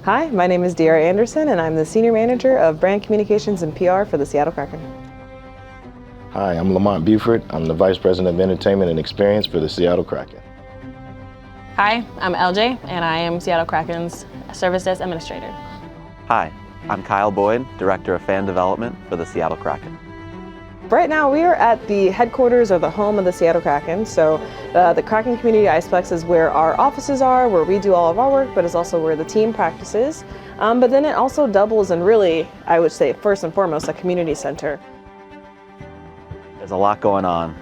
Hi, my name is De'Ara Anderson, and I'm the Senior Manager of Brand Communications and PR for the Seattle Kraken. Hi, I'm Lamont Buford. I'm the Vice President of Entertainment and Experience for the Seattle Kraken. Hi, I'm LJ, and I am Seattle Kraken's Service Desk Administrator. Hi, I'm Kyle Boyd, Director of Fan Development for the Seattle Kraken. Right now we are at the headquarters or the home of the Seattle Kraken. So the Kraken Community Iceplex is where our offices are, where we do all of our work, but it's also where the team practices. But then it also doubles and really, I would say first and foremost, a community center. There's a lot going on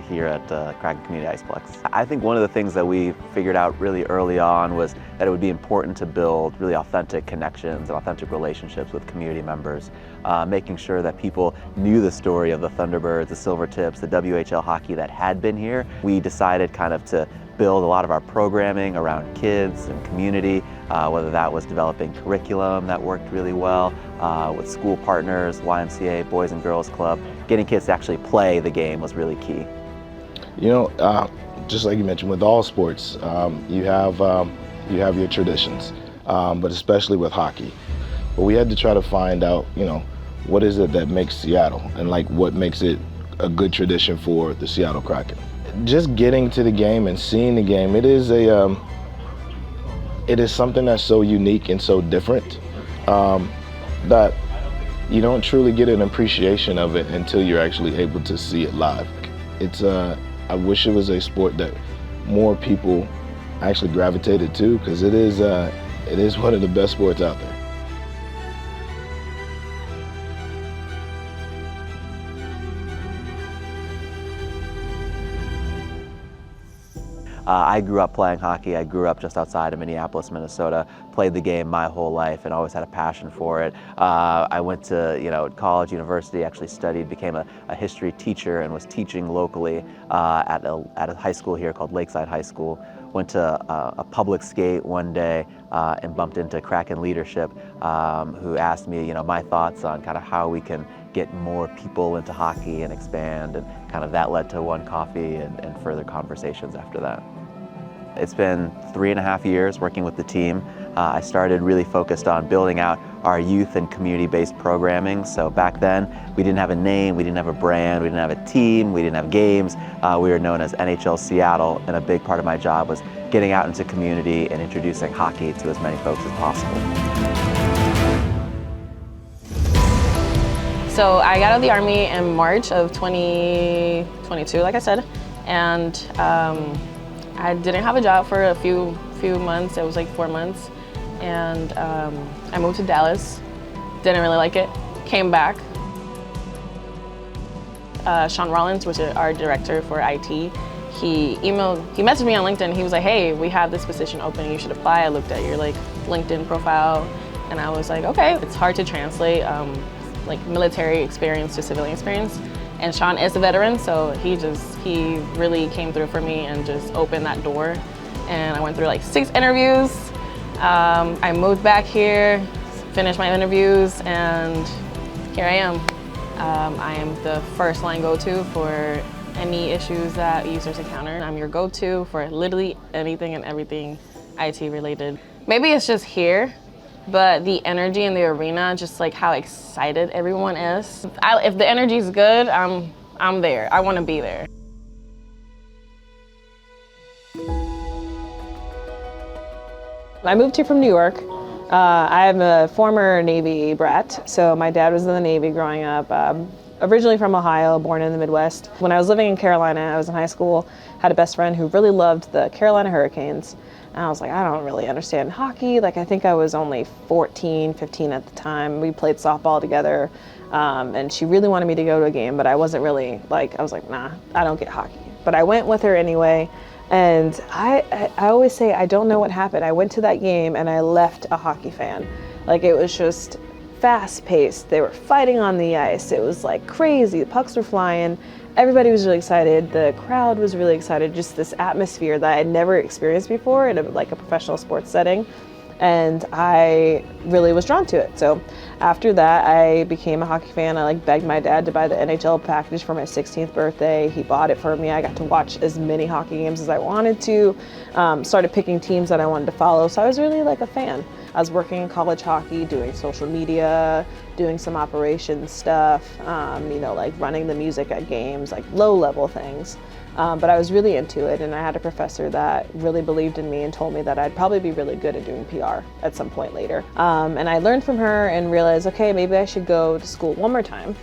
here at Kraken Community Iceplex. I think one of the things that we figured out really early on was that it would be important to build really authentic connections and authentic relationships with community members, making sure that people knew the story of the Thunderbirds, the Silvertips, the WHL hockey that had been here. We decided kind of to build a lot of our programming around kids and community, whether that was developing curriculum that worked really well with school partners, YMCA, Boys and Girls Club. Getting kids to actually play the game was really key. You know, just like you mentioned, with all sports, you have your traditions, but especially with hockey. But we had to try to find out, you know, what is it that makes Seattle, and like what makes it a good tradition for the Seattle Kraken. Just getting to the game and seeing the game, it is something that's so unique and so different that you don't truly get an appreciation of it until you're actually able to see it live. I wish it was a sport that more people actually gravitated to, because it is one of the best sports out there. I grew up playing hockey. I grew up just outside of Minneapolis, Minnesota, played the game my whole life and always had a passion for it. I went to college, university, actually studied, became a history teacher and was teaching locally at a high school here called Lakeside High School. Went to a public skate one day and bumped into Kraken leadership who asked me my thoughts on kind of how we can get more people into hockey and expand, and kind of that led to one coffee and further conversations after that. It's been 3.5 years working with the team. I started really focused on building out our youth and community-based programming. So back then, we didn't have a name, we didn't have a brand, we didn't have a team, we didn't have games. We were known as NHL Seattle, and a big part of my job was getting out into community and introducing hockey to as many folks as possible. So I got out of the Army in March of 2022, like I said, and I didn't have a job for a few months. It was like 4 months, and I moved to Dallas. Didn't really like it. Came back. Sean Rollins, which is our director for IT, he messaged me on LinkedIn. He was like, "Hey, we have this position open. You should apply." I looked at your LinkedIn profile, and I was like, "Okay." It's hard to translate military experience to civilian experience. And Sean is a veteran, so he really came through for me and just opened that door. And I went through 6 interviews. I moved back here, finished my interviews, and here I am. I am the first line go-to for any issues that users encounter. I'm your go-to for literally anything and everything IT related. Maybe it's just here, but the energy in the arena, just how excited everyone is. If the energy is good, I'm there. I want to be there. I moved here from New York. I'm a former Navy brat, so my dad was in the Navy growing up. Originally from Ohio, born in the Midwest. When I was living in Carolina, I was in high school, had a best friend who really loved the Carolina Hurricanes. And I was like, I don't really understand hockey. I think I was only 14, 15 at the time. We played softball together, and she really wanted me to go to a game, but I wasn't really I was like, nah, I don't get hockey. But I went with her anyway, and I always say I don't know what happened. I went to that game and I left a hockey fan. It was just fast-paced. They were fighting on the ice. It was crazy. The pucks were flying. Everybody was really excited. The crowd was really excited. Just this atmosphere that I had never experienced before in a professional sports setting. and I really was drawn to it. So after that, I became a hockey fan. I begged my dad to buy the NHL package for my 16th birthday. He bought it for me. I got to watch as many hockey games as I wanted to. Started picking teams that I wanted to follow. So I was really a fan. I was working in college hockey, doing social media, doing some operations stuff, running the music at games, low-level things. But I was really into it, and I had a professor that really believed in me and told me that I'd probably be really good at doing PR at some point later. And I learned from her and realized, okay, maybe I should go to school one more time,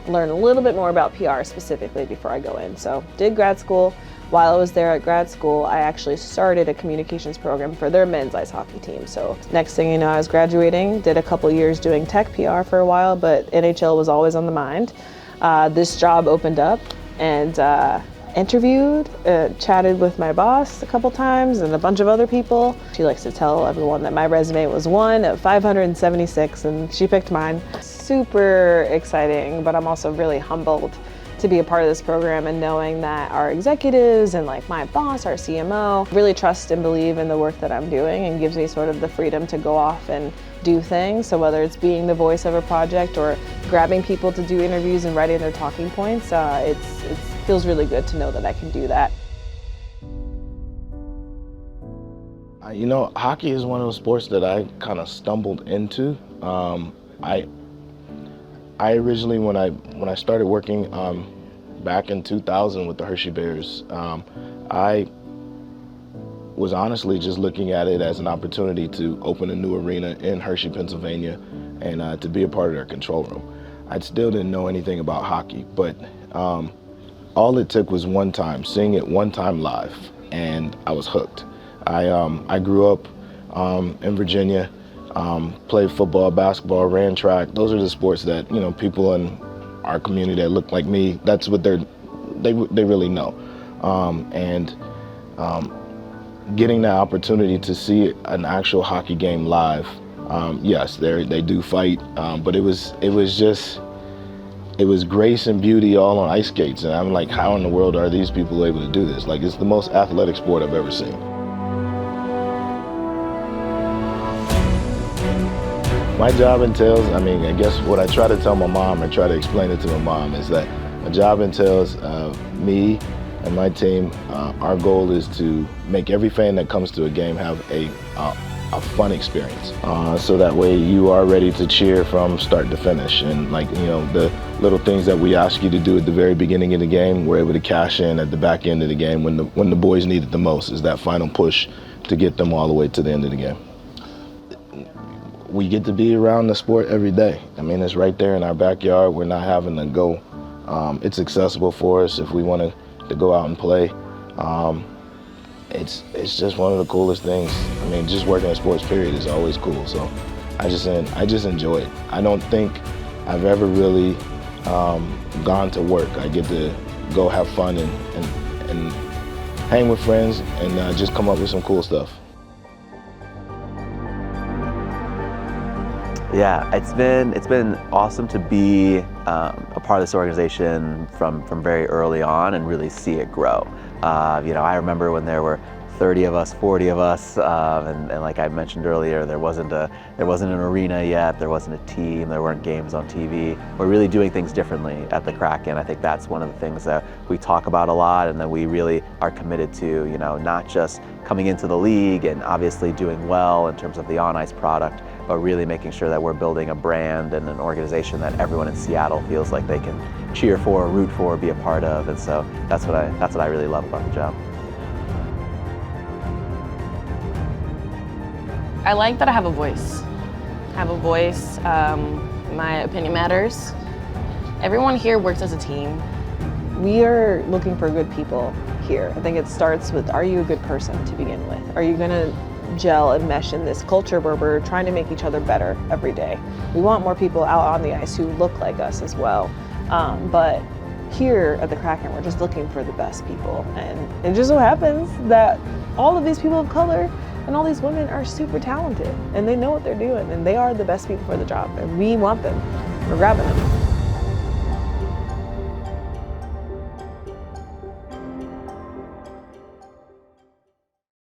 learn a little bit more about PR specifically before I go in. So did grad school. While I was there at grad school, I actually started a communications program for their men's ice hockey team. So next thing you know, I was graduating, did a couple years doing tech PR for a while, but NHL was always on the mind. This job opened up, and interviewed, chatted with my boss a couple times and a bunch of other people. She likes to tell everyone that my resume was one of 576, and she picked mine. Super exciting, but I'm also really humbled to be a part of this program, and knowing that our executives and my boss, our CMO, really trust and believe in the work that I'm doing, and gives me sort of the freedom to go off and do things. So whether it's being the voice of a project or grabbing people to do interviews and writing their talking points, it feels really good to know that I can do that. Hockey is one of those sports that I kind of stumbled into. I originally, when I started working back in 2000 with the Hershey Bears, I was honestly just looking at it as an opportunity to open a new arena in Hershey, Pennsylvania, and to be a part of their control room. I still didn't know anything about hockey, but all it took was seeing it one time live, and I was hooked. I grew up in Virginia. Played football, basketball, ran track. Those are the sports that people in our community that look like me. That's what they really know. Getting that opportunity to see an actual hockey game live. Yes, they do fight, but it was grace and beauty all on ice skates, and I'm like, how in the world are these people able to do this? It's the most athletic sport I've ever seen. My job entails, I guess what I try to tell my mom and try to explain it to my mom is that my job entails me and my team. Our goal is to make every fan that comes to a game have a fun experience. So that way you are ready to cheer from start to finish. And the little things that we ask you to do at the very beginning of the game, we're able to cash in at the back end of the game when the boys need it the most, is that final push to get them all the way to the end of the game. We get to be around the sport every day. It's right there in our backyard. We're not having to go. It's accessible for us if we want to go out and play. It's just one of the coolest things. Just working in sports period is always cool. So I just enjoy it. I don't think I've ever really gone to work. I get to go have fun and hang with friends and just come up with some cool stuff. Yeah, it's been awesome to be a part of this organization from very early on and really see it grow. I remember when there were 30 of us, 40 of us, and like I mentioned earlier, there wasn't an arena yet, there wasn't a team, there weren't games on TV. We're really doing things differently at the Kraken. I think that's one of the things that we talk about a lot, and that we really are committed to. Not just coming into the league and obviously doing well in terms of the on-ice product, but really making sure that we're building a brand and an organization that everyone in Seattle feels like they can cheer for, root for, be a part of. And so that's what I really love about the job. I like that I have a voice. My opinion matters. Everyone here works as a team. We are looking for good people here. I think it starts with, are you a good person to begin with? Are you gonna gel and mesh in this culture where we're trying to make each other better every day? We want more people out on the ice who look like us as well. But here at the Kraken, we're just looking for the best people. And it just so happens that all of these people of color and all these women are super talented, and they know what they're doing, and they are the best people for the job, and we want them. We're grabbing them.